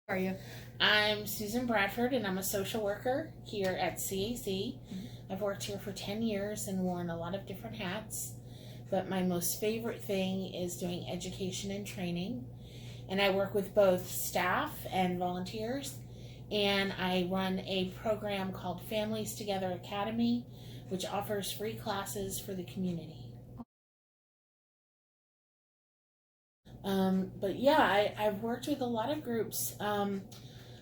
How are you? I'm Susan Bradford, and I'm a social worker here at CAC. I've worked here for 10 years and worn a lot of different hats, but my most favorite thing is doing education and training. And I work with both staff and volunteers, and I run a program called Families Together Academy, which offers free classes for the community. But yeah, I've worked with a lot of groups,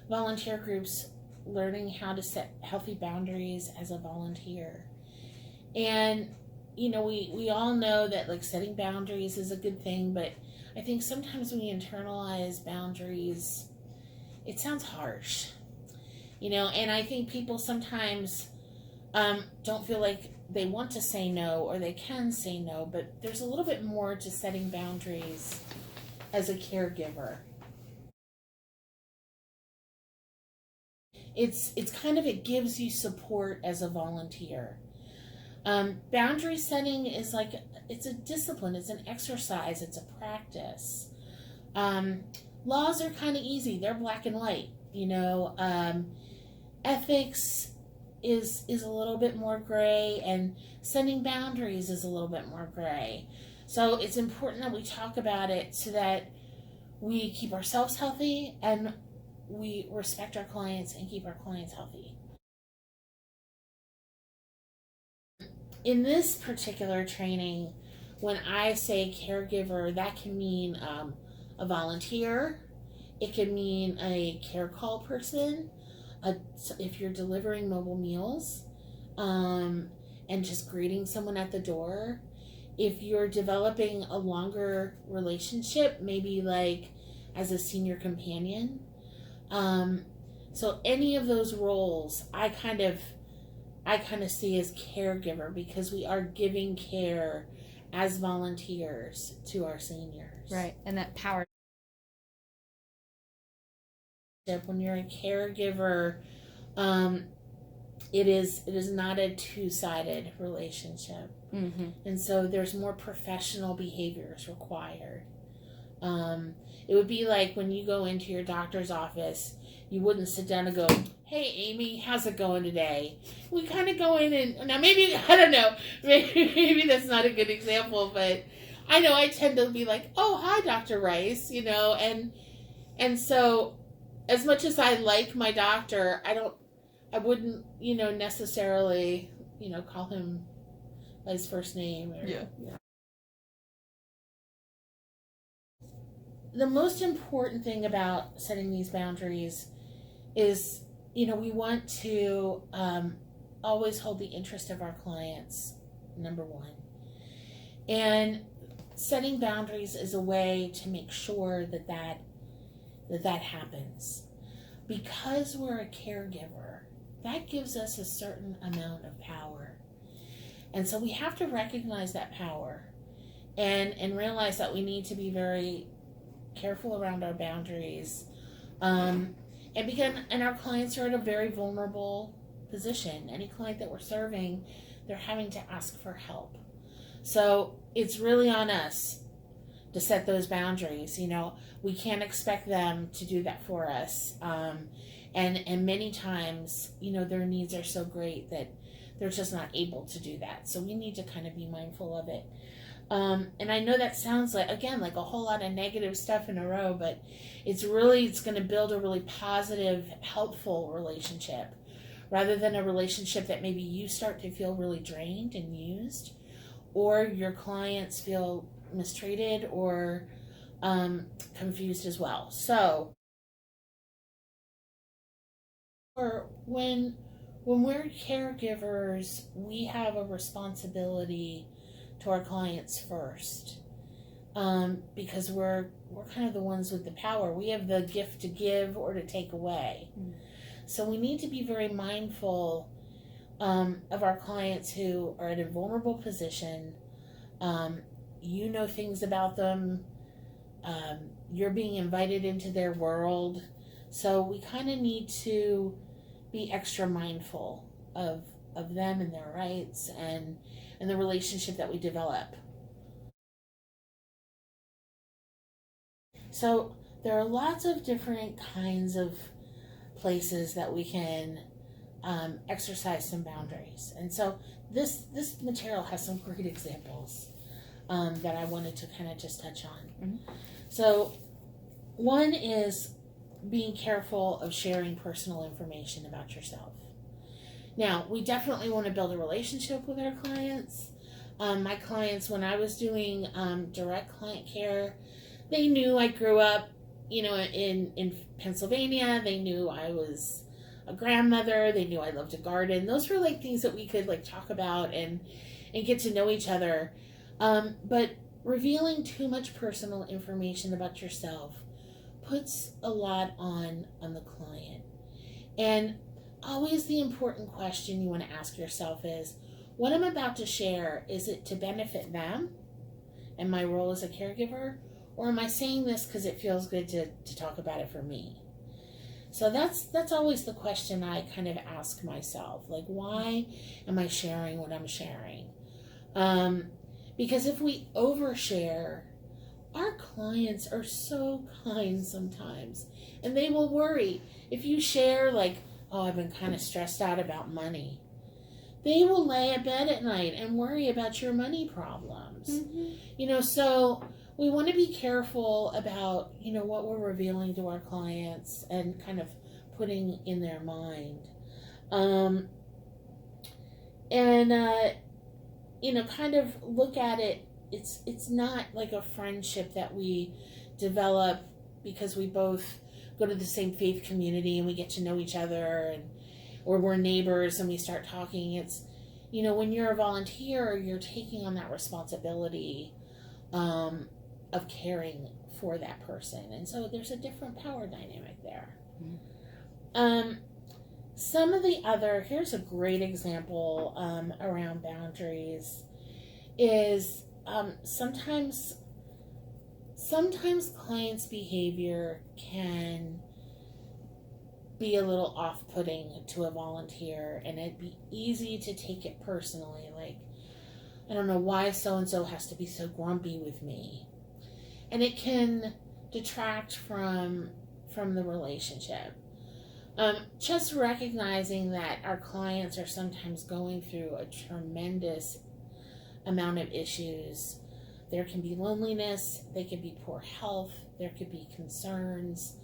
volunteer groups, learning how to set healthy boundaries as a volunteer. And, we all know that like setting boundaries is a good thing, but I think sometimes when we internalize boundaries, it sounds harsh, and I think people sometimes don't feel like they want to say no or they can say no, but there's a little bit more to setting boundaries as a caregiver. It's kind of, it gives you support as a volunteer. Boundary setting is like, it's a discipline, it's an exercise, it's a practice. Laws are kind of easy, they're black and white. Ethics is a little bit more gray, and setting boundaries is a little bit more gray. So it's important that we talk about it so that we keep ourselves healthy and we respect our clients and keep our clients healthy. In this particular training, when I say caregiver, that can mean a volunteer, it can mean a care call person, if you're delivering mobile meals, and just greeting someone at the door. If you're developing a longer relationship, maybe like as a senior companion. So any of those roles, I kind of see as caregiver, because we are giving care as volunteers to our seniors. Right, and that power. When you're a caregiver, it is not a two-sided relationship. Mm-hmm. And so there's more professional behaviors required. It would be like when you go into your doctor's office, you wouldn't sit down and go, "Hey, Amy, how's it going today?" We kind of go in and, now maybe, I don't know, maybe that's not a good example, but I know I tend to be like, "Oh, hi, Dr. Rice," and so as much as I like my doctor, I wouldn't, necessarily, call him by his first name. Yeah. The most important thing about setting these boundaries is, we want to always hold the interest of our clients, number one. And setting boundaries is a way to make sure that happens. Because we're a caregiver, that gives us a certain amount of power. And so we have to recognize that power and realize that we need to be very careful around our boundaries. And our clients are in a very vulnerable position. Any client that we're serving, they're having to ask for help. So it's really on us to set those boundaries. We can't expect them to do that for us. And many times, their needs are so great that they're just not able to do that. So we need to kind of be mindful of it. And I know that sounds like, again, like a whole lot of negative stuff in a row, but it's going to build a really positive, helpful relationship, rather than a relationship that maybe you start to feel really drained and used, or your clients feel mistreated or confused as well. So when we're caregivers, we have a responsibility to our clients first, because we're kind of the ones with the power. We have the gift to give or to take away. Mm. So we need to be very mindful of our clients who are in a vulnerable position. Things about them. You're being invited into their world. So we kind of need to be extra mindful of them and their rights and the relationship that we develop. So there are lots of different kinds of places that we can exercise some boundaries. And so this material has some great examples that I wanted to kind of just touch on. Mm-hmm. So one is being careful of sharing personal information about yourself. Now, we definitely want to build a relationship with our clients. My clients, when I was doing direct client care, they knew I grew up, in Pennsylvania. They knew I was a grandmother. They knew I loved to garden. Those were like things that we could like talk about and get to know each other. But revealing too much personal information about yourself puts a lot on the client. And always the important question you want to ask yourself is, what I'm about to share, is it to benefit them and my role as a caregiver? Or am I saying this because it feels good to talk about it for me? So that's always the question I kind of ask myself. Like, why am I sharing what I'm sharing? Because if we overshare, our clients are so kind sometimes. And they will worry. If you share like, oh, I've been kind of stressed out about money, they will lay abed at night and worry about your money problems. Mm-hmm. So we want to be careful about, what we're revealing to our clients and kind of putting in their mind. Kind of look at it. It's not like a friendship that we develop because we both go to the same faith community and we get to know each other, or we're neighbors and we start talking. It's, when you're a volunteer, you're taking on that responsibility of caring for that person. And so there's a different power dynamic there. Mm-hmm. Some of the other, here's a great example around boundaries, is sometimes clients' behavior can be a little off-putting to a volunteer, and it'd be easy to take it personally, like, I don't know why so-and-so has to be so grumpy with me. And it can detract from the relationship. Just recognizing that our clients are sometimes going through a tremendous amount of issues. There can be loneliness, there could be poor health, there could be concerns,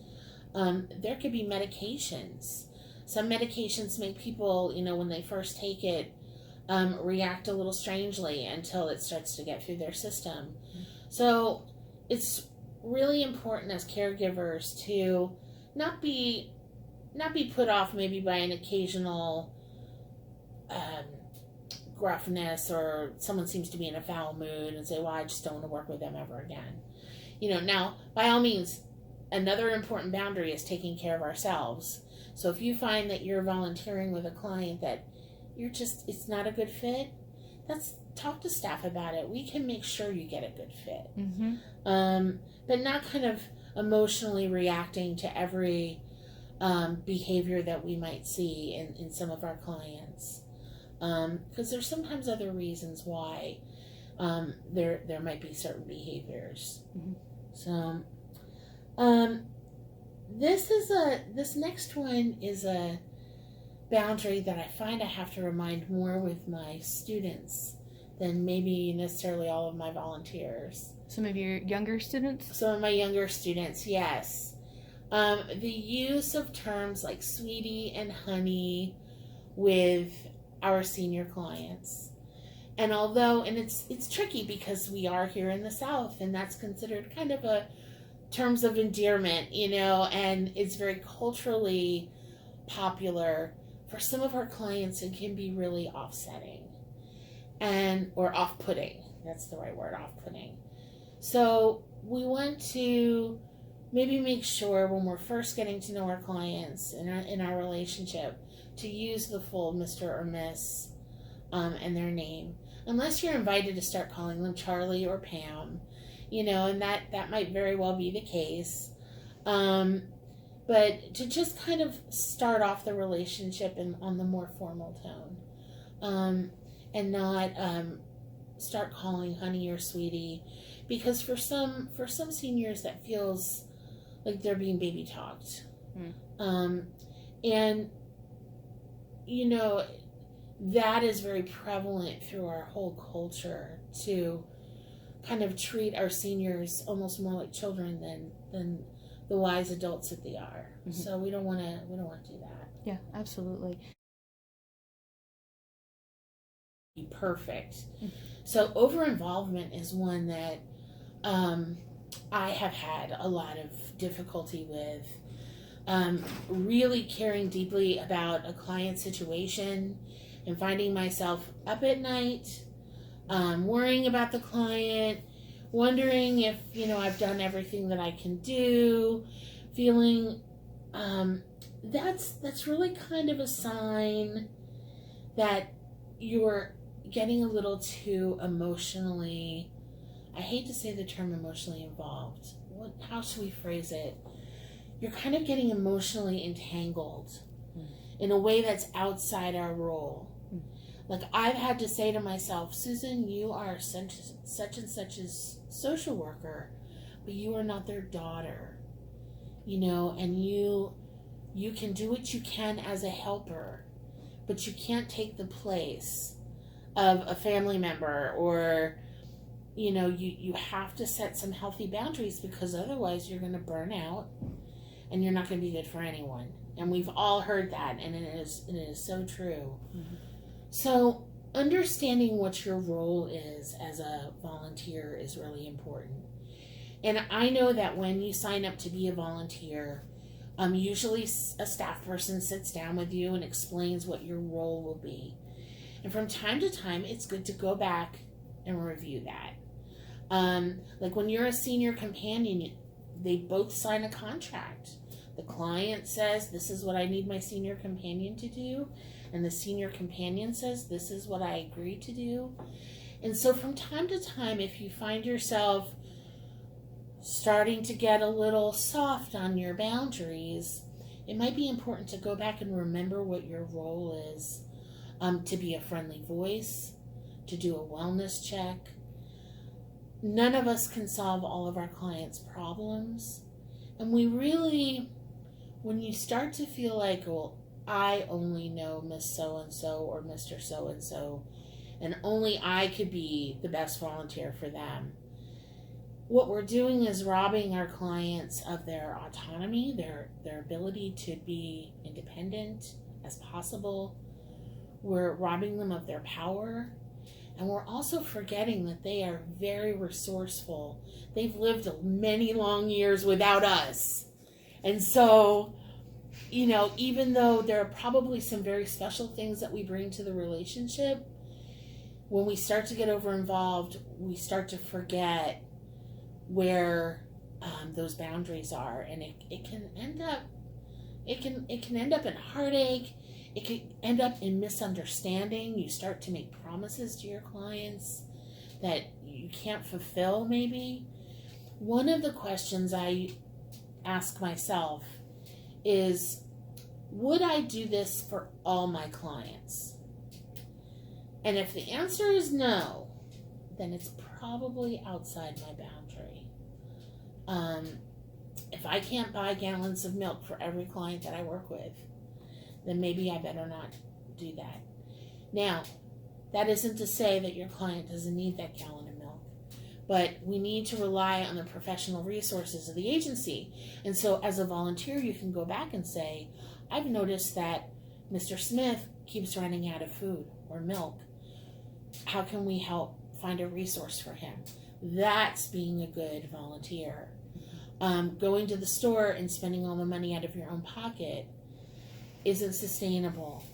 there could be medications. Some medications make people, when they first take it, react a little strangely until it starts to get through their system. So it's really important as caregivers to not be put off maybe by an occasional gruffness, or someone seems to be in a foul mood and say, well, I just don't want to work with them ever again. Now, by all means, another important boundary is taking care of ourselves. So if you find that you're volunteering with a client that it's not a good fit, talk to staff about it. We can make sure you get a good fit. Mm-hmm. But not kind of emotionally reacting to every behavior that we might see in some of our clients. Because there's sometimes other reasons why there might be certain behaviors. Mm-hmm. So this next one is a boundary that I find I have to remind more with my students than maybe necessarily all of my volunteers. Some of your younger students? Some of my younger students, yes. The use of terms like sweetie and honey with our senior clients. And it's tricky because we are here in the South, and that's considered kind of a terms of endearment, and it's very culturally popular. For some of our clients, it can be really offsetting or off-putting. That's the right word, off-putting. So we want to maybe make sure when we're first getting to know our clients in our relationship to use the full Mr. or Miss and their name, unless you're invited to start calling them Charlie or Pam, and that might very well be the case. But to just kind of start off the relationship on the more formal tone, and not start calling honey or sweetie, because for some seniors that feels like they're being baby talked. Mm. And, you know, that is very prevalent through our whole culture to kind of treat our seniors almost more like children than the wise adults that they are. Mm-hmm. So we don't want to do that. Yeah, absolutely. Be perfect. Mm-hmm. So over involvement is one that I have had a lot of difficulty with. Really caring deeply about a client situation and finding myself up at night, worrying about the client, wondering if, you know, I've done everything that I can do, feeling that's really kind of a sign that you're getting a little too emotionally, I hate to say the term emotionally involved. How should we phrase it? You're kind of getting emotionally entangled in a way that's outside our role. Like, I've had to say to myself, Susan, you are such and such a social worker, but you are not their daughter. You know, and you can do what you can as a helper, but you can't take the place of a family member, or, you know, you have to set some healthy boundaries, because otherwise you're going to burn out and you're not going to be good for anyone. And we've all heard that, and it is so true. Mm-hmm. So understanding what your role is as a volunteer is really important. And I know that when you sign up to be a volunteer, usually a staff person sits down with you and explains what your role will be. And from time to time, it's good to go back and review that. Like when you're a senior companion, they both sign a contract. The client says, this is what I need my senior companion to do. And the senior companion says, this is what I agree to do. And so from time to time, if you find yourself starting to get a little soft on your boundaries, it might be important to go back and remember what your role is. To be a friendly voice, to do a wellness check. None of us can solve all of our clients' problems. And we really, when you start to feel like, well, I only know Miss So-and-so or Mr. So-and-so, and only I could be the best volunteer for them, what we're doing is robbing our clients of their autonomy, their ability to be independent as possible. We're robbing them of their power, and we're also forgetting that they are very resourceful. They've lived many long years without us. And so, you know, even though there are probably some very special things that we bring to the relationship, when we start to get over involved, we start to forget where those boundaries are, and it can end up in heartache. It can end up in misunderstanding. You start to make promises to your clients that you can't fulfill, maybe. One of the questions I ask myself is, would I do this for all my clients? And if the answer is no, then it's probably outside my boundary. If I can't buy gallons of milk for every client that I work with, then maybe I better not do that. Now, that isn't to say that your client doesn't need that gallon of milk, but we need to rely on the professional resources of the agency. And so as a volunteer, you can go back and say, I've noticed that Mr. Smith keeps running out of food or milk. How can we help find a resource for him? That's being a good volunteer. Going to the store and spending all the money out of your own pocket isn't sustainable.